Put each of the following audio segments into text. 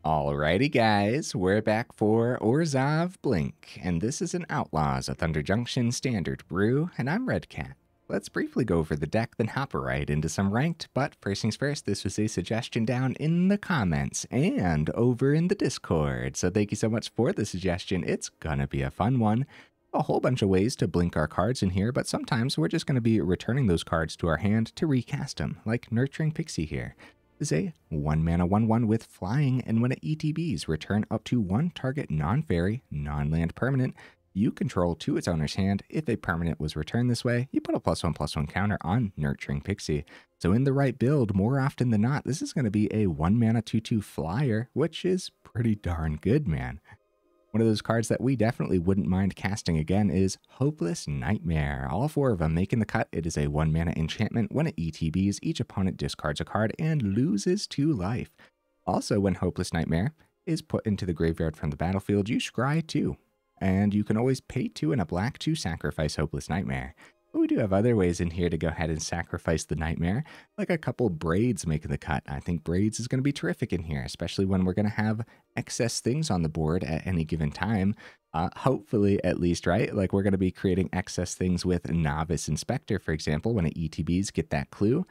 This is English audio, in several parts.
Alrighty guys, we're back for Orzhov Blink, and this is an Outlaws, a Thunder Junction Standard brew, and I'm Redcat. Let's briefly go over the deck, then hop right into some ranked, but first things first, this was a suggestion down in the comments and over in the Discord, so thank you so much for the suggestion. It's gonna be a fun one. A whole bunch of ways to blink our cards in here, but sometimes we're just gonna be returning those cards to our hand to recast them, like Nurturing Pixie here. Is a 1-mana 1/1 with flying, and when it ETBs, return up to one target non-fairy, non-land permanent you control to its owner's hand. If a permanent was returned this way, you put a +1/+1 counter on Nurturing Pixie. So in the right build, more often than not, this is going to be a 1-mana 2/2 flyer, which is pretty darn good, man. One of those cards that we definitely wouldn't mind casting again is Hopeless Nightmare. All four of them making the cut. It is a 1-mana enchantment. When it ETBs, each opponent discards a card and loses 2 life. Also, when Hopeless Nightmare is put into the graveyard from the battlefield, you scry 2. And you can always pay 2 and a black to sacrifice Hopeless Nightmare. But we do have other ways in here to go ahead and sacrifice the Nightmare, like a couple Braids making the cut. I think Braids is going to be terrific in here, especially when we're going to have excess things on the board at any given time. Hopefully, at least, right? Like we're going to be creating excess things with Novice Inspector, for example, when it ETBs, get that clue.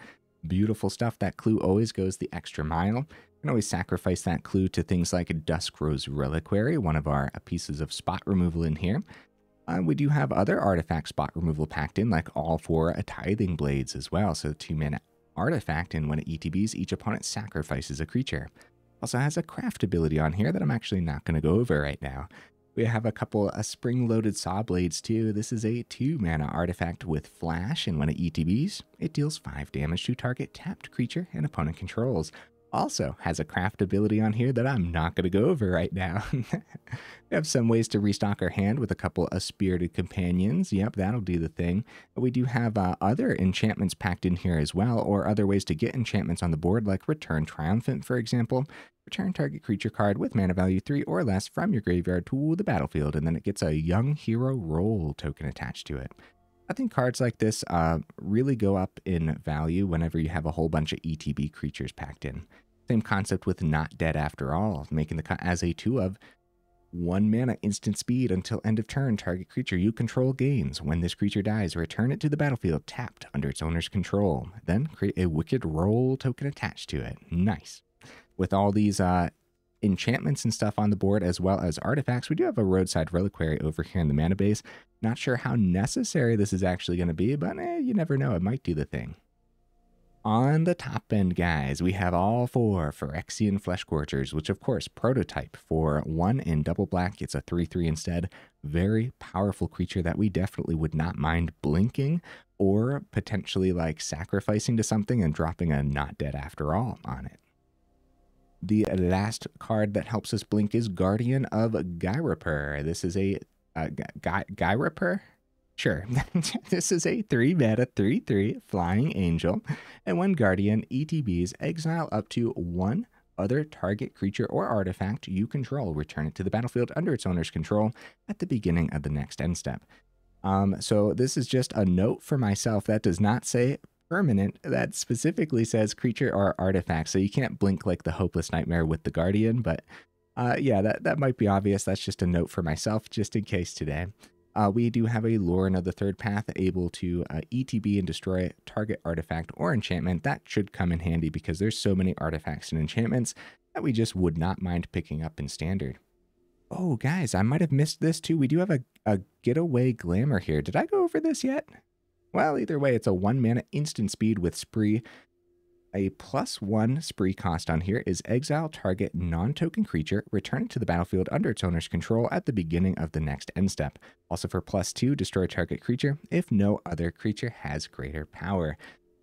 Beautiful stuff. That clue always goes the extra mile. You can always sacrifice that clue to things like Dusk Reliquary, one of our pieces of spot removal in here. We do have other artifact spot removal packed in, like all 4 Tithing Blades as well. So 2-mana artifact, and when it ETBs, each opponent sacrifices a creature. Also has a craft ability on here that I'm actually not going to go over right now. We have a couple Spring-Loaded Sawblades too. This is a 2-mana artifact with flash, and when it ETBs, it deals 5 damage to target tapped creature and opponent controls. Also has a craft ability on here that I'm not going to go over right now. We have some ways to restock our hand with a couple of Spirited Companions. Yep, that'll do the thing. But we do have other enchantments packed in here as well, or other ways to get enchantments on the board, like Return Triumphant, for example. Return target creature card with mana value 3 or less from your graveyard to the battlefield, and then it gets a Young Hero Roll token attached to it. I think cards like this really go up in value whenever you have a whole bunch of ETB creatures packed in. Same concept with Not Dead After All, making the cut as a 2 of 1-mana instant speed until end of turn. Target creature you control gains. When this creature dies, return it to the battlefield tapped under its owner's control. Then create a Wicked Roll token attached to it. Nice. With all these enchantments and stuff on the board, as well as artifacts, we do have a Roadside Reliquary over here in the mana base. Not sure how necessary this is actually going to be, but you never know, it might do the thing. On the top end, guys, we have all 4 Phyrexian Fleshgorgers, which of course prototype for 1 in double black. It's a 3/3 instead. Very powerful creature that we definitely would not mind blinking or potentially like sacrificing to something and dropping a Not Dead After All on it. The last card that helps us blink is Guardian of Ghirapur. This is a Ghirapur? Sure. This is a 3-mana 3/3 flying angel, and when Guardian ETBs, exile up to 1 other target creature or artifact you control. Return it to the battlefield under its owner's control at the beginning of the next end step. So this is just a note for myself that does not say permanent, that specifically says creature or artifact, so you can't blink like the Hopeless Nightmare with the Guardian, but yeah, that might be obvious. That's just a note for myself, just in case today. We do have a Loran of the Third Path, able to ETB and destroy target artifact or enchantment. That should come in handy because there's so many artifacts and enchantments that we just would not mind picking up in Standard. Oh, guys, I might have missed this too. We do have a Getaway Glamer here. Did I go over this yet? Well, either way, it's a 1-mana instant speed with Spree. A +1 Spree cost on here is exile target non-token creature, return it to the battlefield under its owner's control at the beginning of the next end step. Also for +2, destroy target creature if no other creature has greater power.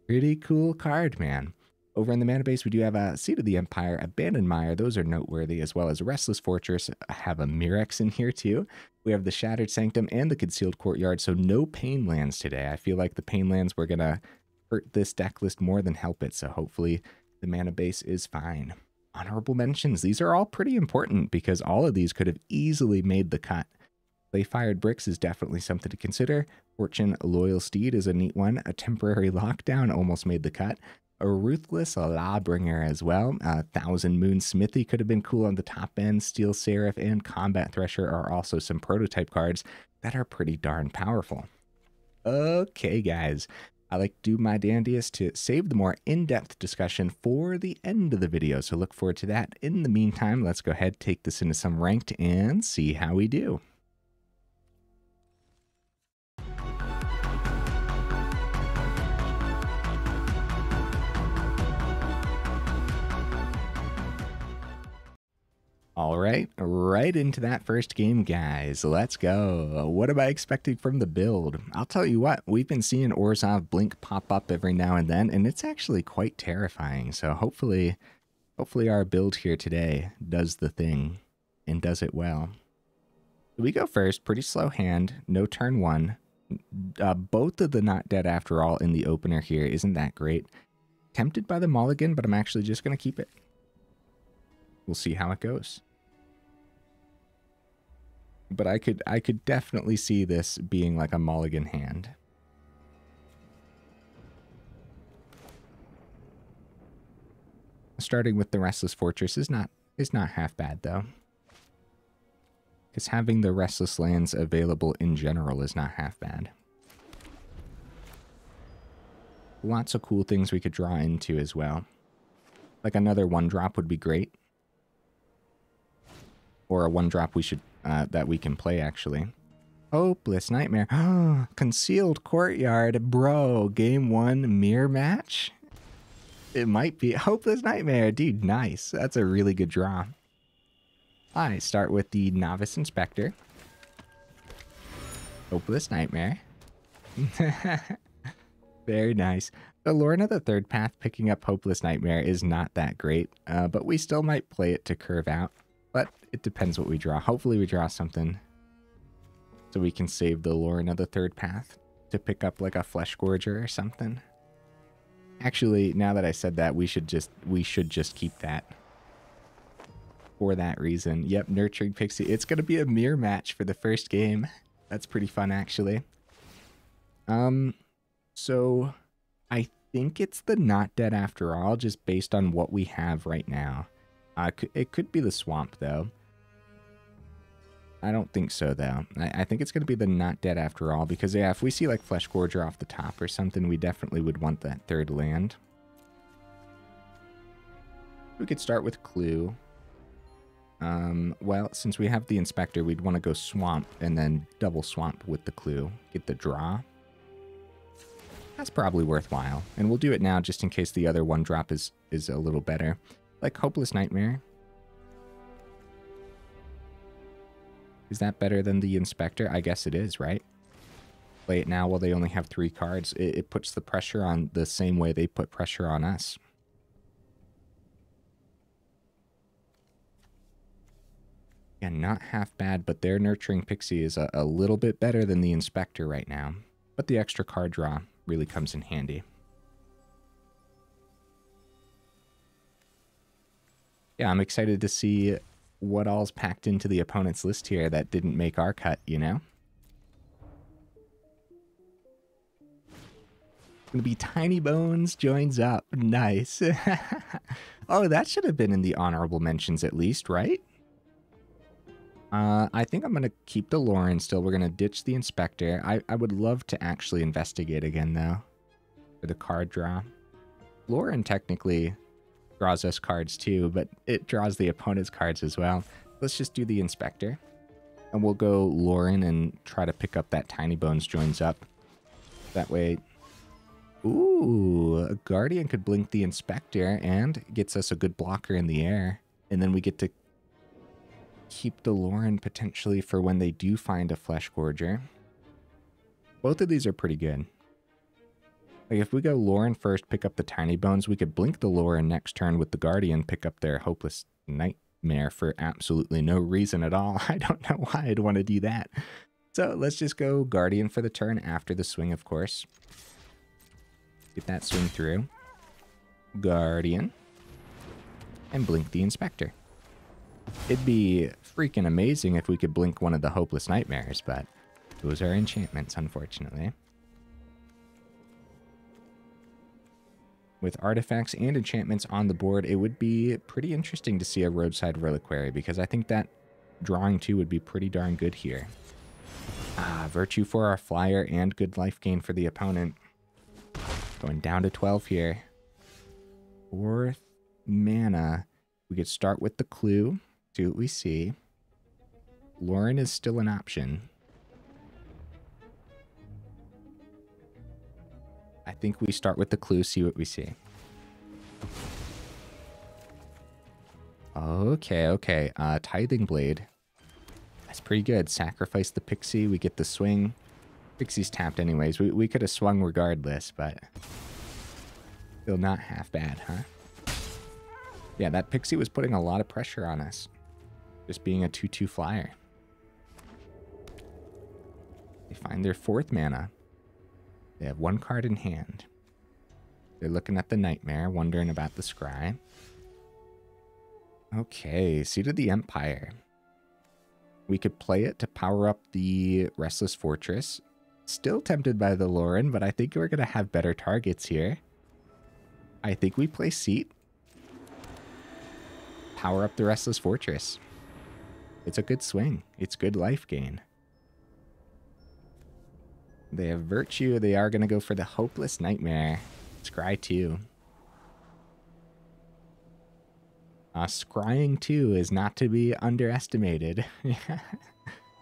Pretty cool card, man. Over in the mana base, we do have a Seat of the Empire, Abandoned Mire. Those are noteworthy, as well as Restless Fortress. I have a Mirrex in here too. We have the Shattered Sanctum and the Concealed Courtyard, so no pain lands today. I feel like the pain lands were going to hurt this deck list more than help it, so hopefully the mana base is fine. Honorable mentions. These are all pretty important because all of these could have easily made the cut. Clay-Fired Bricks is definitely something to consider. Fortune Loyal Steed is a neat one. A Temporary Lockdown almost made the cut. a Ruthless Lawbringer as well. Thousand Moon Smithy could have been cool on the top end. Steel Seraph and Combat Thresher are also some prototype cards that are pretty darn powerful. Okay, guys. I like to do my dandiest to save the more in-depth discussion for the end of the video, so look forward to that. In the meantime, let's go ahead, take this into some ranked, and see how we do. All right into that first game, guys. Let's go. What am I expecting from the build? I'll tell you what, we've been seeing Orzhov Blink pop up every now and then, and it's actually quite terrifying. So hopefully our build here today does the thing and does it well. We go first, pretty slow hand, no turn one. Both of the Not Dead After All in the opener here isn't that great. Tempted by the mulligan, but I'm actually just going to keep it. We'll see how it goes. But I could definitely see this being like a mulligan hand. Starting with the Restless Fortress is not half bad though. Because having the Restless lands available in general is not half bad. Lots of cool things we could draw into as well. Like another 1-drop would be great. Or a 1-drop we should that we can play actually. Hopeless Nightmare. Concealed Courtyard, bro. Game 1 mirror match. It might be Hopeless Nightmare, dude. Nice. That's a really good draw. I start with the Novice Inspector. Hopeless Nightmare. Very nice. The Loran of the Third Path picking up Hopeless Nightmare is not that great, but we still might play it to curve out. But it depends what we draw. Hopefully we draw something so we can save the Loran of the Third Path to pick up like a Fleshgorger or something. Actually, now that I said that, we should just keep that. For that reason. Yep, Nurturing Pixie. It's going to be a mirror match for the first game. That's pretty fun, actually. So I think it's the Not Dead After All, just based on what we have right now. It could be the Swamp, though. I don't think so, though. I think it's going to be the Not Dead After All, because, yeah, if we see, like, Fleshgorger off the top or something, we definitely would want that third land. We could start with Clue. Well, since we have the Inspector, we'd want to go Swamp, and then double Swamp with the Clue. Get the draw. That's probably worthwhile, and we'll do it now just in case the other 1-drop is a little better. Like Hopeless Nightmare. Is that better than the Inspector? I guess it is, right? Play it now while they only have 3 cards. It puts the pressure on the same way they put pressure on us. Yeah, not half bad, but their Nurturing Pixie is a little bit better than the Inspector right now. But the extra card draw really comes in handy. Yeah, I'm excited to see what all's packed into the opponent's list here that didn't make our cut, you know? Gonna be Tiny Bones joins up. Nice. Oh, that should have been in the honorable mentions at least, right? I think I'm gonna keep the Loran still. We're gonna ditch the Inspector. I would love to actually investigate again, though, for the card draw. Loran technically draws us cards too, but it draws the opponent's cards as well. Let's just do the Inspector. And we'll go Loran and try to pick up that Tiny Bones joins up. That way... Ooh, a Guardian could blink the Inspector and gets us a good blocker in the air. And then we get to keep the Loran potentially for when they do find a Fleshgorger. Both of these are pretty good. Like if we go Loran first, pick up the Tiny Bones, we could blink the Loran next turn with the Guardian, pick up their Hopeless Nightmare for absolutely no reason at all. I don't know why I'd want to do that. So let's just go Guardian for the turn after the swing, of course. Get that swing through. Guardian. And blink the Inspector. It'd be freaking amazing if we could blink one of the Hopeless Nightmares, but those are enchantments, unfortunately. with artifacts and enchantments on the board, it would be pretty interesting to see a Roadside Reliquary, because I think that drawing 2 would be pretty darn good here. Virtue for our flyer and good life gain for the opponent. Going down to 12 here. 4th mana. We could start with the clue, see what we see. Loran is still an option. I think we start with the clue, see what we see. Okay. Tithing Blade. That's pretty good. Sacrifice the Pixie, we get the swing. Pixie's tapped anyways. We could have swung regardless, but still not half bad, huh? Yeah, that Pixie was putting a lot of pressure on us. Just being a 2/2 flyer. They find their 4th mana. They have 1 card in hand. They're looking at the Nightmare, wondering about the Scry. Okay, Seat of the Empire. We could play it to power up the Restless Fortress. Still tempted by the Loran, but I think we're going to have better targets here. I think we play Seat. Power up the Restless Fortress. It's a good swing. It's good life gain. They have Virtue. They are going to go for the Hopeless Nightmare. Scry 2. Scrying 2 is not to be underestimated.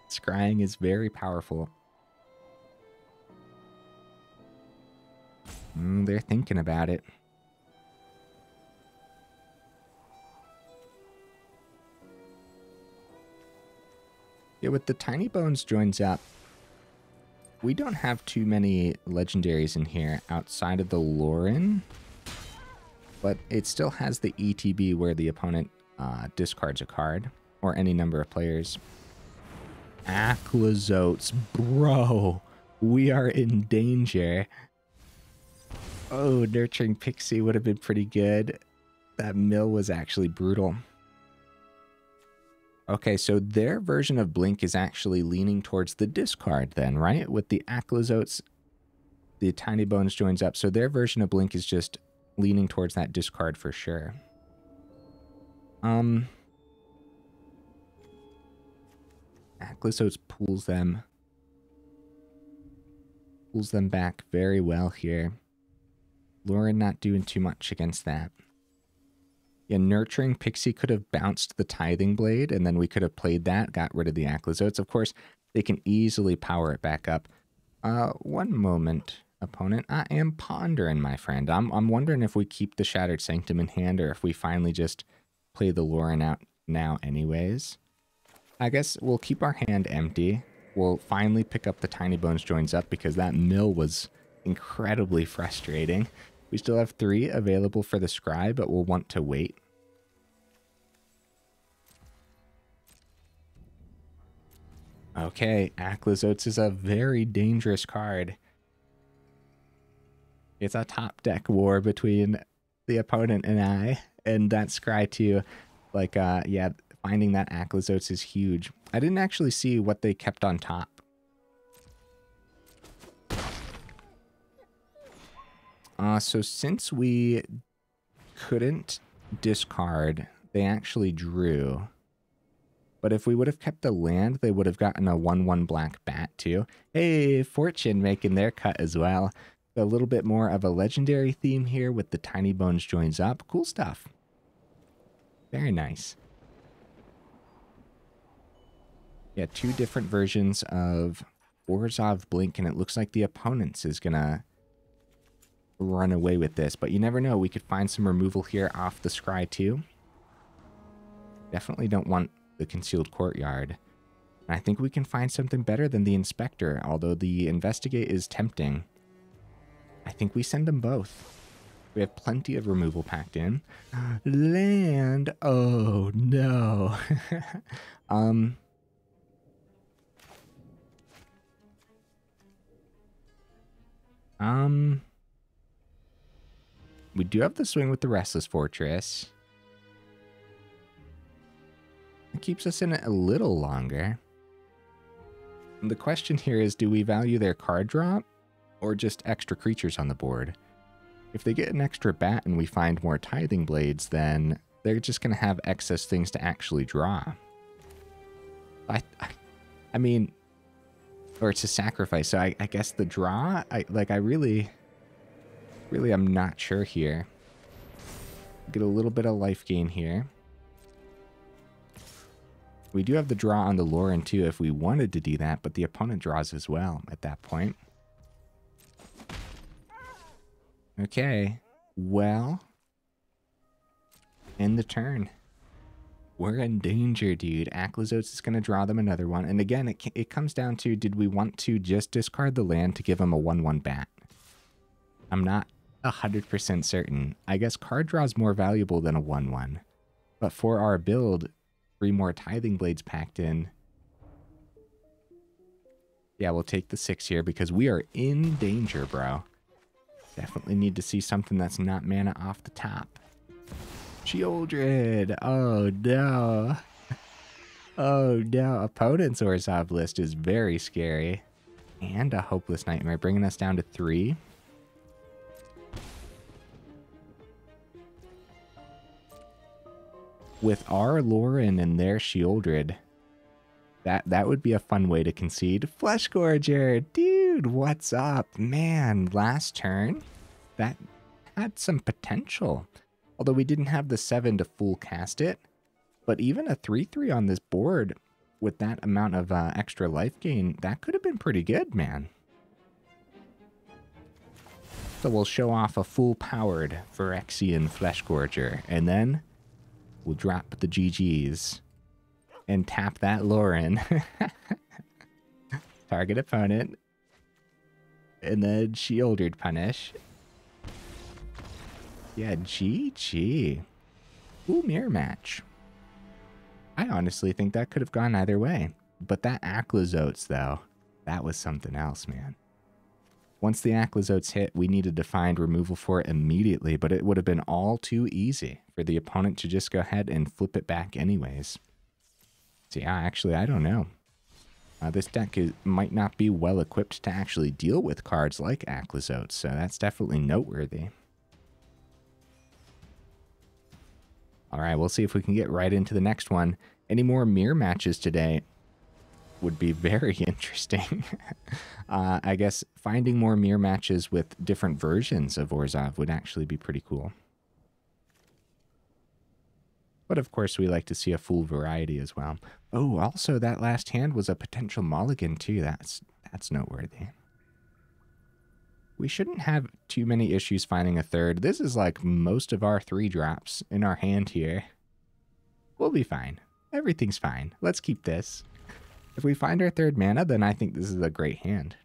Scrying is very powerful. They're thinking about it. Yeah, with the Tiny Bones joins up, we don't have too many legendaries in here outside of the Loran, but it still has the ETB where the opponent discards a card, or any number of players. Aquazotes, bro, we are in danger. Oh, Nurturing Pixie would have been pretty good. That mill was actually brutal. Okay, so their version of Blink is actually leaning towards the discard then, right? With the Aquazotes, the Tiny Bones joins up. So their version of Blink is just leaning towards that discard for sure. Aquazotes pulls them back very well here. Loran not doing too much against that. Yeah, Nurturing Pixie could have bounced the Tithing Blade, and then we could have played that, got rid of the Aquazotes. Of course, they can easily power it back up. One moment, opponent. I am pondering, my friend. I'm wondering if we keep the Shattered Sanctum in hand, or if we finally just play the Loran out now anyways. I guess we'll keep our hand empty. We'll finally pick up the Tiny Bones joins up, because that mill was incredibly frustrating. We still have 3 available for the Scry, but we'll want to wait. Okay, Aquazotes is a very dangerous card. It's a top deck war between the opponent and I, and that Scry too. Like, yeah, finding that Aquazotes is huge. I didn't actually see what they kept on top. So since we couldn't discard, they actually drew. But if we would have kept the land, they would have gotten a 1/1 black bat too. Hey, Fortune making their cut as well. A little bit more of a legendary theme here with the Tiny Bones joins up. Cool stuff. Very nice. Yeah, 2 different versions of Orzhov Blink, and it looks like the opponent's is gonna run away with this, but you never know. We could find some removal here off the Scry too. Definitely don't want the Concealed Courtyard. And I think we can find something better than the Inspector, although the Investigate is tempting. I think we send them both. We have plenty of removal packed in. Land! Oh no. We do have the swing with the Restless Fortress. It keeps us in it a little longer. And the question here is, do we value their card drop or just extra creatures on the board? If they get an extra bat and we find more Tithing Blades, then they're just going to have excess things to actually draw. I mean, or to sacrifice. So I guess the draw, I really am not sure here. Get a little bit of life gain here. We do have the draw on the Loran too if we wanted to do that, but the opponent draws as well at that point. Okay, well, end the turn. We're in danger, dude. Acklazotz is going to draw them another one. And again, it comes down to, did we want to just discard the land to give him a 1/1 bat? I'm not 100% certain. I guess card draw is more valuable than a 1/1. But for our build, 3 more Tithing Blades packed in. Yeah, we'll take the 6 here because we are in danger, bro. Definitely need to see something that's not mana off the top. Shieldred! Oh no. Oh no. Opponent's Orzhov list is very scary. And a Hopeless Nightmare, bringing us down to 3. With our Loran and their Shieldred, that would be a fun way to concede. Fleshgorger! Dude, what's up? Man, last turn, that had some potential. Although we didn't have the 7 to full cast it. But even a 3/3 on this board with that amount of extra life gain, that could have been pretty good, man. So we'll show off a full-powered Phyrexian Fleshgorger. And then we'll drop the GGs and tap that Loran. Target opponent. And then Shieldred punish. Yeah, GG. Ooh, mirror match. I honestly think that could have gone either way. But that Acklazotz, though, that was something else, man. Once the Acklazotz hit, we needed to find removal for it immediately, but it would have been all too easy for the opponent to just go ahead and flip it back anyways. So yeah, actually, I don't know. This deck might not be well equipped to actually deal with cards like Acklazotz, so that's definitely noteworthy. All right, we'll see if we can get right into the next one. Any more mirror matches today would be very interesting. I guess finding more mirror matches with different versions of Orzhov would actually be pretty cool. But of course, we like to see a full variety as well. Oh, also that last hand was a potential mulligan too. That's noteworthy. We shouldn't have too many issues finding a third. This is like most of our 3 drops in our hand here. We'll be fine. Everything's fine. Let's keep this. If we find our 3rd mana, then I think this is a great hand.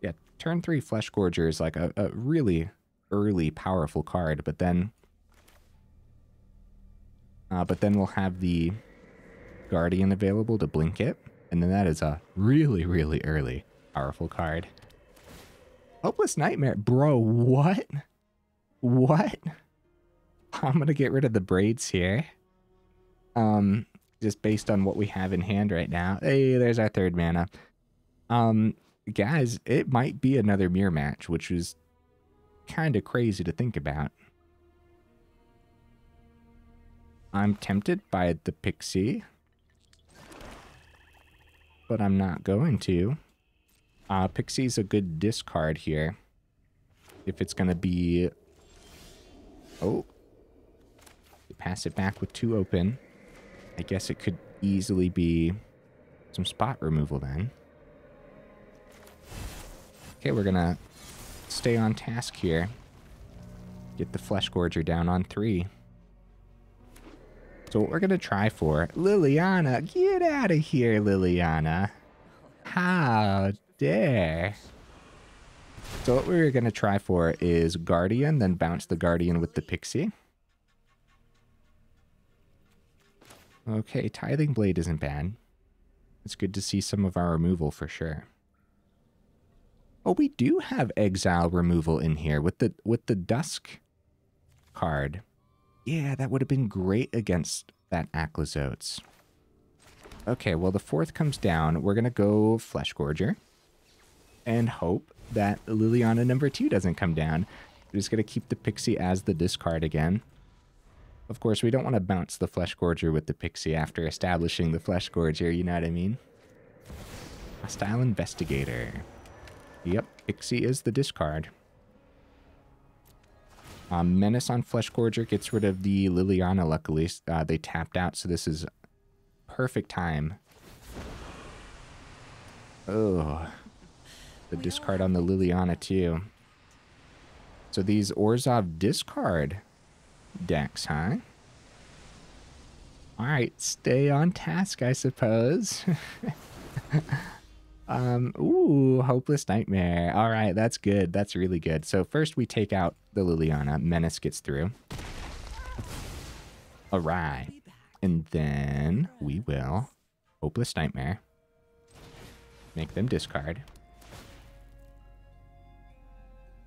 Yeah, turn 3 Fleshgorger is like a really early powerful card, but then we'll have the Guardian available to blink it. And then that is a really, really early powerful card. Hopeless Nightmare. Bro, what? What? I'm going to get rid of the Braids here. Just based on what we have in hand right now. Hey, there's our 3rd mana. Guys, it might be another mirror match, which was kind of crazy to think about. I'm tempted by the Pixie, but I'm not going to. Pixie's a good discard here. If it's going to be... Oh. Pass it back with 2 open. I guess it could easily be some spot removal then. Okay, we're going to stay on task here. Get the Fleshgorger down on 3. So what we're going to try for... Liliana! Get out of here, Liliana! How dare! So what we're going to try for is Guardian, then bounce the Guardian with the Pixie. Okay, Tithing Blade isn't bad. It's good to see some of our removal for sure. Oh, we do have exile removal in here with the Dusk card. Yeah, that would have been great against that Acklazotz. Okay, well, the 4th comes down. We're going to go Fleshgorger. and hope that Liliana number 2 doesn't come down. We're just going to keep the Pixie as the discard again. Of course, we don't want to bounce the Fleshgorger with the Pixie after establishing the Fleshgorger, you know what I mean? Hostile Investigator. Yep, Pixie is the discard. Menace on Fleshgorger gets rid of the Liliana, luckily. They tapped out, so this is perfect time. Oh, the discard on the Liliana too. So these Orzhov discard decks, huh? Alright, stay on task, I suppose. Ooh, Hopeless Nightmare. Alright, that's good. That's really good. So first we take out the Liliana. Menace gets through. Alright. And then we will Hopeless Nightmare. Make them discard.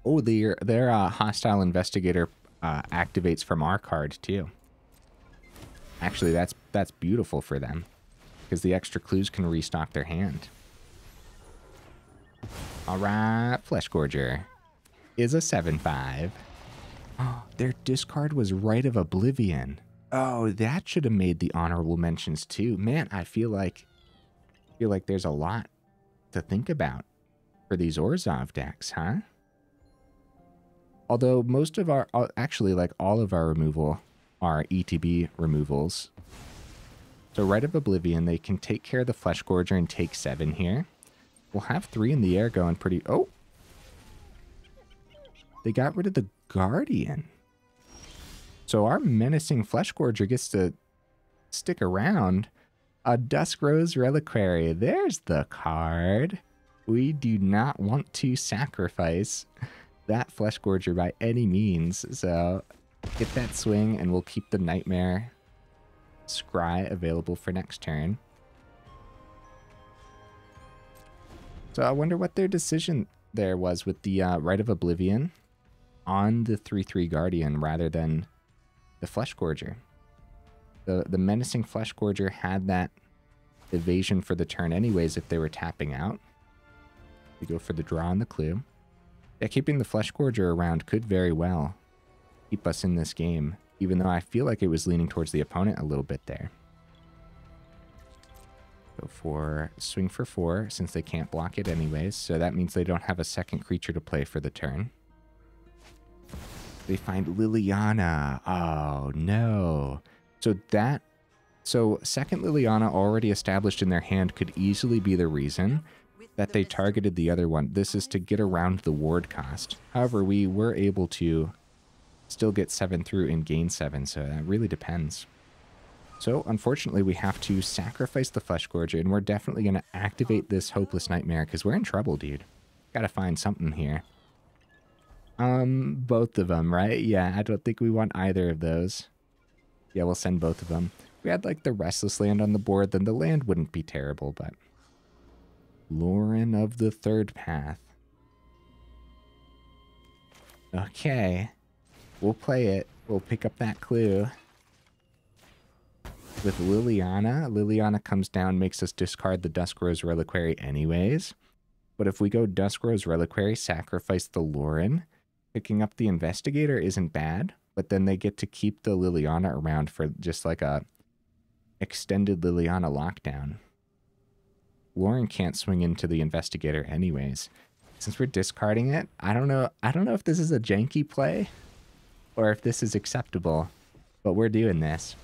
Oh, their Hostile Investigator activates from our card too. Actually, that's beautiful for them, because the extra clues can restock their hand. Alright, Fleshgorger is a 7/5. Oh, their discard was Rite of Oblivion. Oh, that should have made the honorable mentions too. Man, I feel like there's a lot to think about for these Orzhov decks, huh? Although most of our, actually like all of our removal are ETB removals. So Rite of Oblivion, they can take care of the Fleshgorger and take 7 here. We'll have 3 in the air going pretty... Oh! They got rid of the Guardian. So our menacing Fleshgorger gets to stick around. A Dusk Reliquary. There's the card. We do not want to sacrifice that Fleshgorger by any means. So get that swing and we'll keep the Nightmare Scry available for next turn. So I wonder what their decision there was with the Rite of Oblivion on the 3/3 Guardian rather than the Fleshgorger. The menacing Fleshgorger had that evasion for the turn anyways if they were tapping out. We go for the draw and the clue. Yeah, keeping the Fleshgorger around could very well keep us in this game, even though I feel like it was leaning towards the opponent a little bit there. Go for swing for 4 since they can't block it anyways, so that means they don't have a second creature to play for the turn. They find Liliana. Oh no. So second Liliana already established in their hand could easily be the reason that they targeted the other one. This is to get around the ward cost. However, we were able to still get 7 through and gain 7, so that really depends. So unfortunately, we have to sacrifice the Fleshgorger, and we're definitely going to activate this Hopeless Nightmare because we're in trouble, dude. Gotta find something here. Both of them, right? Yeah, I don't think we want either of those. Yeah, we'll send both of them. If we had like the Restless land on the board, then the land wouldn't be terrible, but Loran of the Third Path. Okay, we'll play it. We'll pick up that clue. With Liliana, Liliana comes down, makes us discard the Dusk Reliquary anyways. But if we go Dusk Reliquary, sacrifice the Loran, picking up the Investigator isn't bad, but then they get to keep the Liliana around for just like a extended Liliana lockdown. Loran can't swing into the Investigator anyways. Since we're discarding it, I don't know if this is a janky play or if this is acceptable, but we're doing this.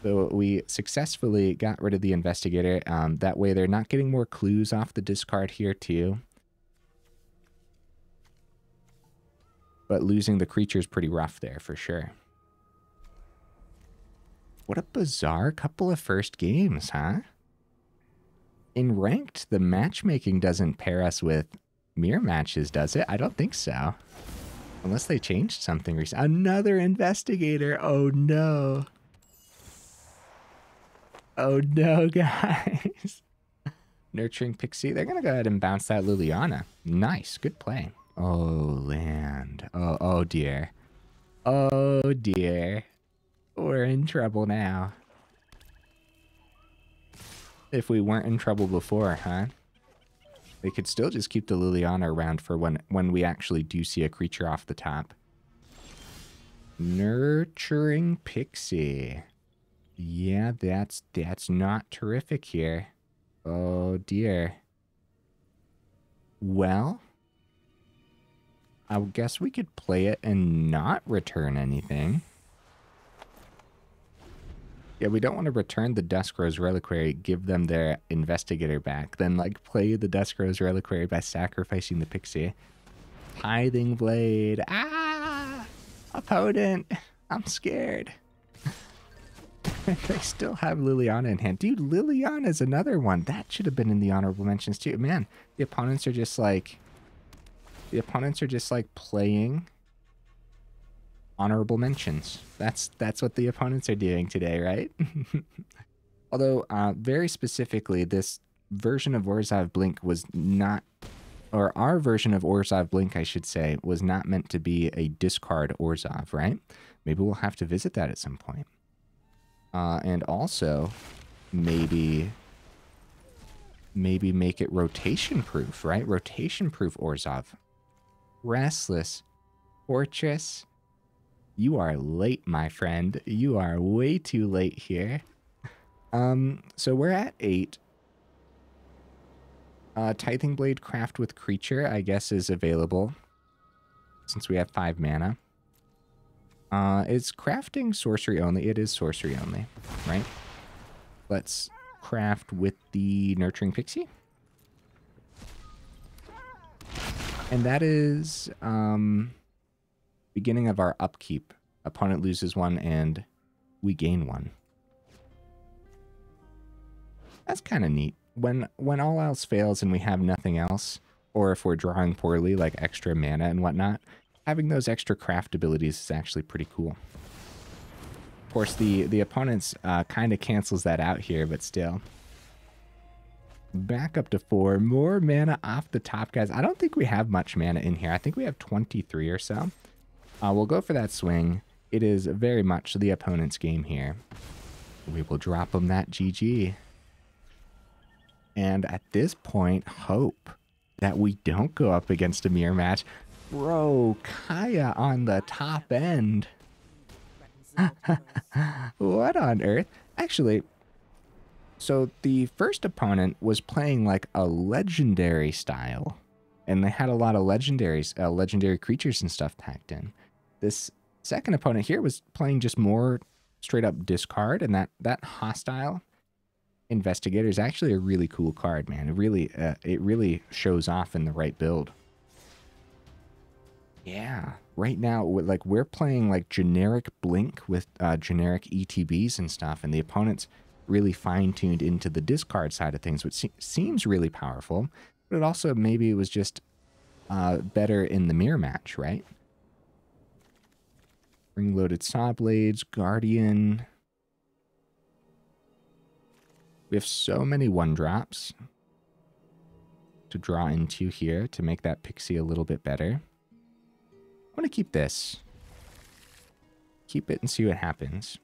So we successfully got rid of the Investigator. That way they're not getting more clues off the discard here too. But losing the creature is pretty rough there for sure. What a bizarre couple of first games, huh? In ranked, the matchmaking doesn't pair us with mirror matches, does it? I don't think so. Unless they changed something recently. Another Investigator. Oh no. Oh no, guys. Nurturing Pixie. They're going to go ahead and bounce that Liliana. Nice. Good play. Oh, land. Oh dear. Oh dear. We're in trouble now. If we weren't in trouble before, huh? They could still just keep the Liliana around for when we actually do see a creature off the top. Nurturing Pixie. Yeah, that's not terrific here. Oh dear. Well, I guess we could play it and not return anything. Yeah, we don't want to return the Dusk Rose Reliquary, give them their Investigator back, then like play the Dusk Rose Reliquary by sacrificing the Pixie. Tithing Blade. Ah! Opponent! I'm scared. They still have Liliana in hand. Dude, Liliana's another one. That should have been in the honorable mentions too. Man, the opponents are just like... The opponents are just like playing honorable mentions. That's what the opponents are doing today, right? Although, very specifically, this version of Orzhov Blink was not... Or our version of Orzhov Blink, I should say, was not meant to be a discard Orzhov, right? Maybe we'll have to visit that at some point. And also, maybe make it rotation-proof, right? Rotation-proof Orzhov. Restless Fortress. You are late, my friend. You are way too late here. So we're at 8. Tithing Blade Craft with Creature, I guess, is available since we have 5 mana. It's crafting sorcery only. It is sorcery only, right? Let's craft with the Nurturing Pixie. And that is beginning of our upkeep. Opponent loses 1 and we gain 1. That's kind of neat. When all else fails and we have nothing else, or if we're drawing poorly, like extra mana and whatnot, having those extra craft abilities is actually pretty cool. Of course, the opponents kind of cancels that out here, but still. Back up to 4. More mana off the top, guys. I don't think we have much mana in here. I think we have 23 or so. We'll go for that swing. It is very much the opponent's game here. We will drop them that GG. And at this point, hope that we don't go up against a mirror match. Bro, Kaya on the top end. What on earth? Actually, so the first opponent was playing like a legendary style. And they had a lot of legendaries, legendary creatures and stuff packed in. This second opponent here was playing just more straight up discard. And that hostile Investigator is actually a really cool card, man. It really shows off in the right build. Yeah, right now, like we're playing like generic Blink with generic ETBs and stuff, and the opponent's really fine-tuned into the discard side of things, which seems really powerful, but it also maybe was just better in the mirror match, right? Spring-Loaded Sawblades, Guardian. We have so many 1-drops to draw into here to make that Pixie a little bit better. I'm going to keep this. Keep it and see what happens.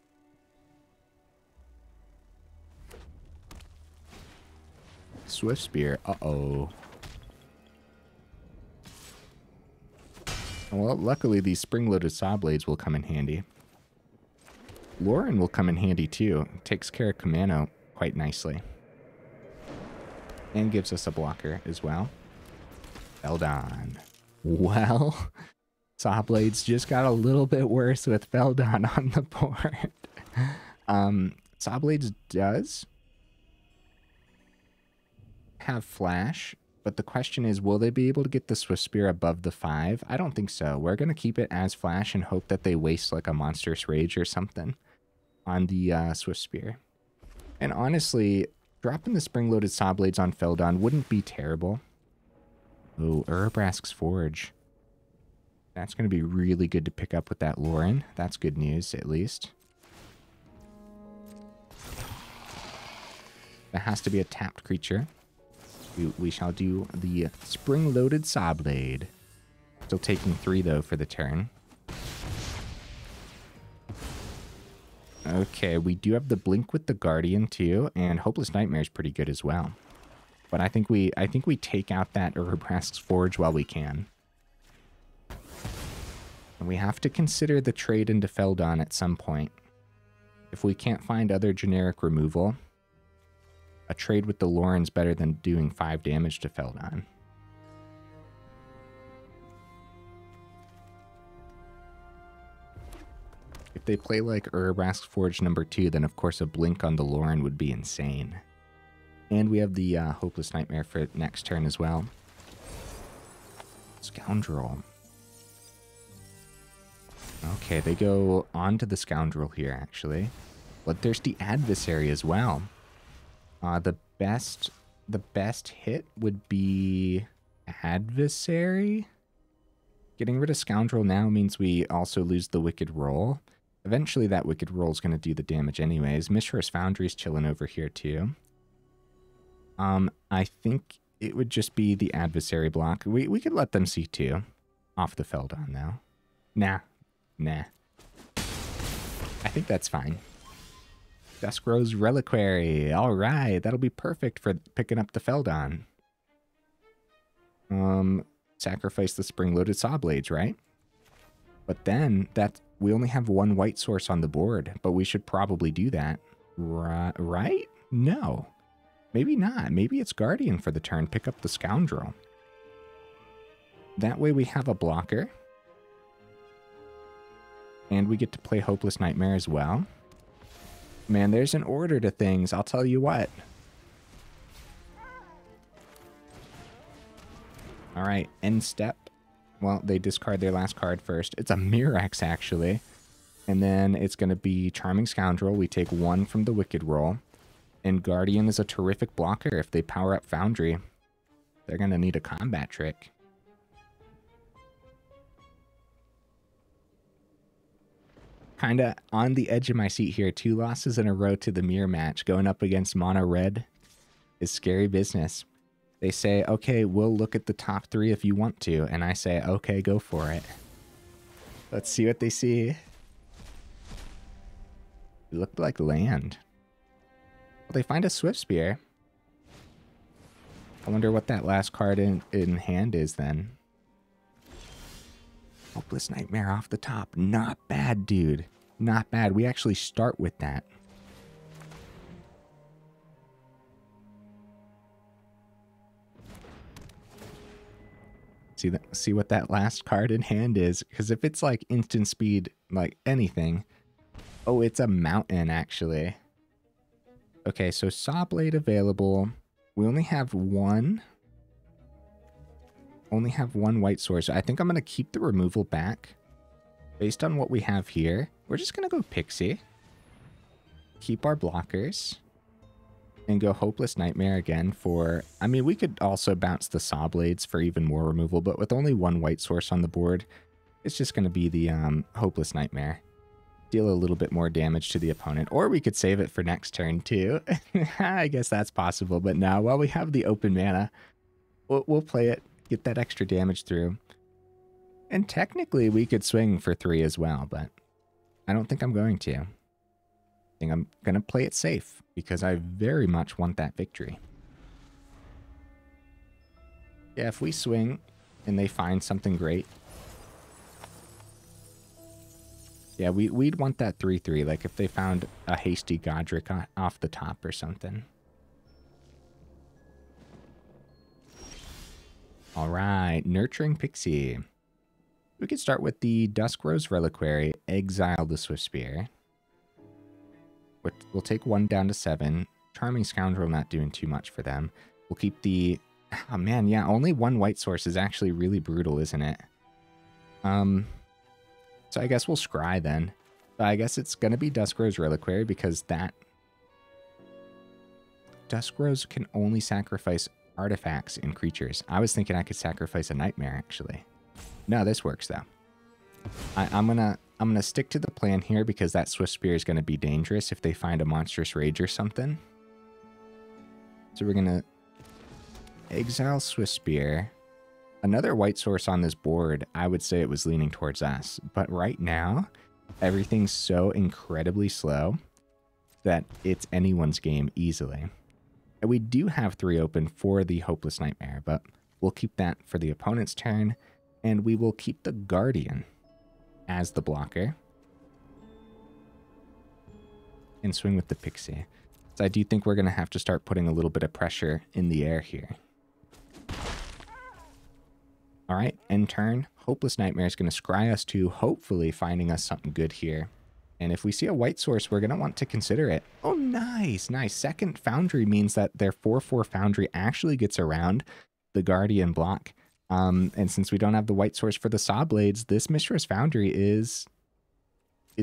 Swift Spear. Uh-oh. Well, luckily these Spring-Loaded Sawblades will come in handy. Loran will come in handy too. Takes care of Kamano quite nicely. And gives us a blocker as well. Feldon. Well, Sawblades just got a little bit worse with Feldon on the board. Sawblades does have Flash, but the question is, will they be able to get the Swift Spear above the 5? I don't think so. We're going to keep it as Flash and hope that they waste like a Monstrous Rage or something on the Swift Spear. And honestly, dropping the Spring-Loaded Sawblades on Feldon wouldn't be terrible. Oh, Urabrask's Forge. That's going to be really good to pick up with that Loran. That's good news, at least. That has to be a tapped creature. We shall do the Spring-Loaded Sawblade. Still taking 3, though, for the turn. Okay, we do have the Blink with the Guardian, too, and Hopeless Nightmare is pretty good as well. But I think we take out that Urabrask's Forge while we can. And we have to consider the trade into Feldon at some point. If we can't find other generic removal, a trade with the Loran's better than doing 5 damage to Feldon. If they play like Urabrask's Forge number 2, then of course a blink on the Loran would be insane. And we have the Hopeless Nightmare for next turn as well. Scoundrel. Okay, they go on to the Scoundrel here, actually. Bloodthirsty Adversary as well. The best hit would be Adversary. Getting rid of Scoundrel now means we also lose the Wicked Roll. Eventually that Wicked Roll is going to do the damage anyways. Mishra's Foundry's chilling over here too. I think it would just be the Adversary block. We could let them see 2 off the Feldon now. Nah. I think that's fine. Dusk Rose Reliquary. Alright, that'll be perfect for picking up the Feldon. Sacrifice the Spring-Loaded Sawblades, right? But then, we only have 1 white source on the board, but we should probably do that. Right? No. Maybe not. Maybe it's Guardian for the turn. Pick up the Scoundrel. That way we have a blocker. And we get to play Hopeless Nightmare as well. Man, there's an order to things, I'll tell you what. Alright, end step. Well, they discard their last card first. It's a Mirrex, actually. And then it's going to be Charming Scoundrel. We take 1 from the Wicked Roll. And Guardian is a terrific blocker. If they power up Foundry, they're going to need a combat trick. Kind of on the edge of my seat here. 2 losses in a row to the Mirror match. Going up against Mono Red is scary business. They say, okay, we'll look at the top 3 if you want to. And I say, okay, go for it. Let's see what they see. It looked like land. Well, they find a Swift Spear. I wonder what that last card in hand is then. Hopeless Nightmare off the top. Not bad, dude. Not bad. We actually start with that. See what that last card in hand is. Because if it's like instant speed, like anything. Oh, it's a mountain, actually. Okay, so Sawblade available. We only have 1. Only have 1 white source. I think I'm going to keep the removal back. Based on what we have here, we're just going to go Pixie. Keep our blockers. And go Hopeless Nightmare again for... I mean, we could also bounce the Sawblades for even more removal, but with only 1 white source on the board, it's just going to be the Hopeless Nightmare. Deal a little bit more damage to the opponent. Or we could save it for next turn, too. I guess that's possible, but now, while we have the open mana, we'll play it. Get that extra damage through. And technically we could swing for 3 as well, but I don't think I'm going to. I think I'm going to play it safe because I very much want that victory. Yeah, if we swing and they find something great. Yeah, we'd want that 3/3, like if they found a hasty Godric off the top or something. Alright, Nurturing Pixie. We could start with the Dusk Rose Reliquary, exile the Swift Spear. We'll take 1 down to 7. Charming Scoundrel not doing too much for them. We'll keep the... Oh man, yeah, only 1 white source is actually really brutal, isn't it? So I guess we'll scry then. But I guess it's gonna be Dusk Rose Reliquary because that... Dusk Rose can only sacrifice artifacts and creatures. I was thinking I could sacrifice a Nightmare, actually. No, this works though. I'm gonna stick to the plan here because that Swift Spear is gonna be dangerous if they find a Monstrous Rage or something. So we're gonna exile Swift Spear. Another white source on this board, I would say it was leaning towards us. But right now, everything's so incredibly slow that it's anyone's game easily. And we do have 3 open for the Hopeless Nightmare, but we'll keep that for the opponent's turn. And we will keep the Guardian as the blocker. And swing with the Pixie. So I do think we're going to have to start putting a little bit of pressure in the air here. All right, end turn. Hopeless Nightmare is going to scry us to hopefully finding us something good here. And if we see a white source, we're going to want to consider it. Oh, nice, nice. Second Foundry means that their 4/4 Foundry actually gets around the Guardian block. And since we don't have the white source for the Sawblades, this Mistress Foundry is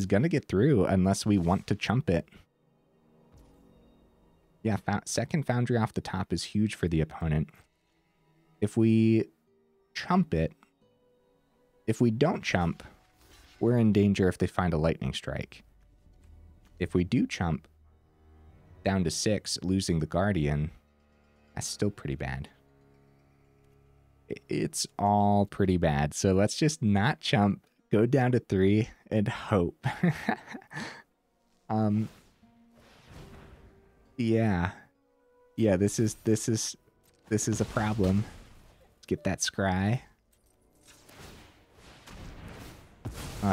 going to get through unless we want to chump it. Yeah, second Foundry off the top is huge for the opponent. If we chump it, if we don't chump, we're in danger if they find a lightning strike. If we do chump down to 6, losing the Guardian, that's still pretty bad. It's all pretty bad. So let's just not chump, go down to 3, and hope. Yeah. Yeah, this is a problem. Let's get that scry.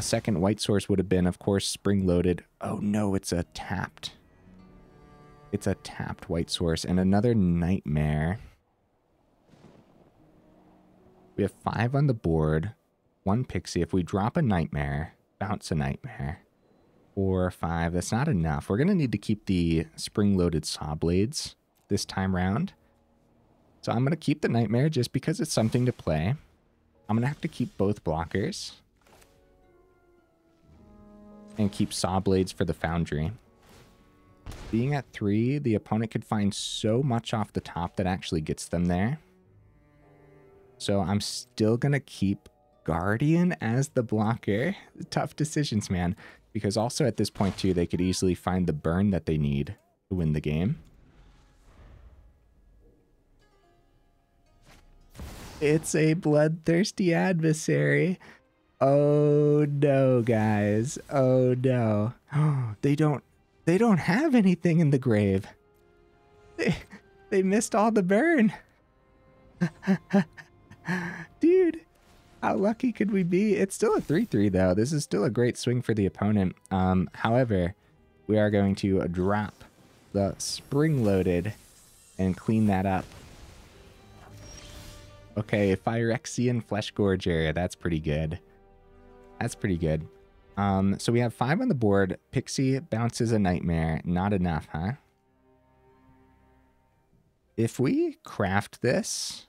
Second white source would have been, of course, Spring-Loaded. Oh no, it's a tapped. It's a tapped white source. And another Nightmare. We have 5 on the board. 1 Pixie. If we drop a Nightmare, bounce a Nightmare. 4 or 5. That's not enough. We're going to need to keep the Spring-Loaded Sawblades this time round. So I'm going to keep the Nightmare just because it's something to play. I'm going to have to keep both blockers. And keep Sawblades for the Foundry. Being at 3, the opponent could find so much off the top that actually gets them there. So I'm still going to keep Guardian as the blocker. Tough decisions, man. Because also at this point, too, they could easily find the burn that they need to win the game. It's a bloodthirsty adversary. Oh no, guys. Oh no. They don't have anything in the grave. They missed all the burn. Dude, how lucky could we be? It's still a 3/3 though. This is still a great swing for the opponent. However, we are going to drop the Spring-Loaded and clean that up. Okay, Phyrexian Fleshgorger. That's pretty good. That's pretty good. So we have 5 on the board. Pixie bounces a Nightmare. Not enough, huh? If we craft this,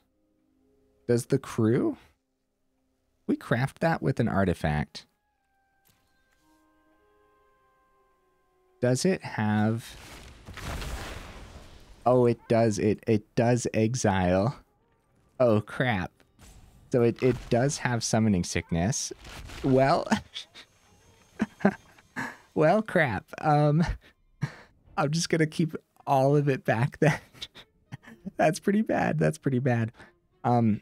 does the crew... We craft that with an artifact. Does it have... Oh, it does. It does exile. Oh, crap. So it does have summoning sickness. Well... well, crap. I'm just going to keep all of it back then. That's pretty bad. That's pretty bad. 1,